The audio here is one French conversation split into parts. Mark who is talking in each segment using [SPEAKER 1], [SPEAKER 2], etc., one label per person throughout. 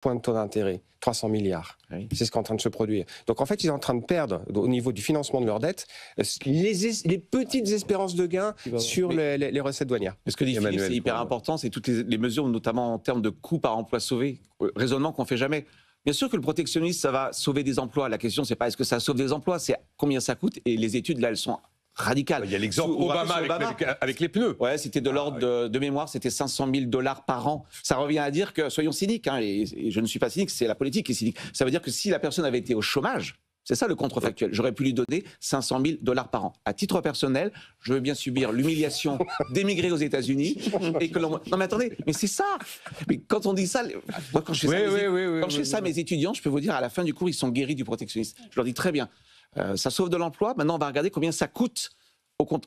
[SPEAKER 1] points de taux d'intérêt, 300 milliards. Oui. C'est ce qui est en train de se produire. Donc en fait, ils sont en train de perdre, au niveau du financement de leur dette, les petites espérances de gain sur les recettes douanières.
[SPEAKER 2] Ce que dit Philippe, c'est hyper important, c'est toutes les mesures, notamment en termes de coûts par emploi sauvé, raisonnement qu'on ne fait jamais. Bien sûr que le protectionnisme, ça va sauver des emplois. La question, c'est pas est-ce que ça sauve des emplois, c'est combien ça coûte. Et les études, là, elles sont radicales.
[SPEAKER 3] Il y a l'exemple Obama avec les pneus.
[SPEAKER 2] Ouais, c'était de l'ordre de mémoire, c'était 500 000 $ par an. Ça revient à dire que, soyons cyniques, hein, et je ne suis pas cynique, c'est la politique qui est cynique. Ça veut dire que si la personne avait été au chômage, c'est ça le contrefactuel, j'aurais pu lui donner 500 000 $ par an. À titre personnel, je veux bien subir l'humiliation d'émigrer aux États-Unis et que l'on... Non mais attendez, mais c'est ça. Mais quand on dit ça, moi quand je fais ça à mes étudiants, je peux vous dire à la fin du cours, ils sont guéris du protectionnisme. Je leur dis très bien, ça sauve de l'emploi. Maintenant, on va regarder combien ça coûte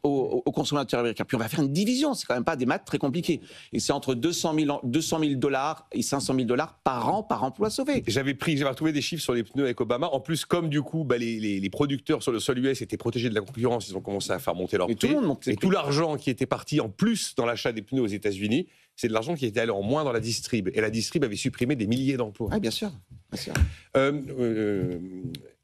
[SPEAKER 2] au consommateur américain. Puis on va faire une division, c'est quand même pas des maths très compliquées. Et c'est entre 200 000 $ et 500 000 $ par an par emploi sauvé.
[SPEAKER 3] J'avais retrouvé des chiffres sur les pneus avec Obama. En plus, comme du coup, les producteurs sur le sol US étaient protégés de la concurrence, ils ont commencé à faire monter leurs prix. Et tout l'argent qui était parti en plus dans l'achat des pneus aux États-Unis, c'est de l'argent qui était allé en moins dans la distrib. Et la distrib avait supprimé des milliers d'emplois.
[SPEAKER 2] Ah, bien sûr. Bien sûr.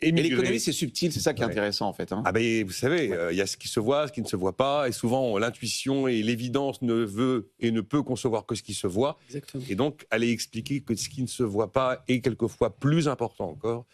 [SPEAKER 2] Et l'économie, c'est subtil, c'est ça qui est intéressant en fait. Hein.
[SPEAKER 3] Ah ben, vous savez, il y a ce qui se voit, ce qui ne se voit pas, et souvent l'intuition et l'évidence ne veut et ne peut concevoir que ce qui se voit. Exactement. Et donc, aller expliquer que ce qui ne se voit pas est quelquefois plus important encore.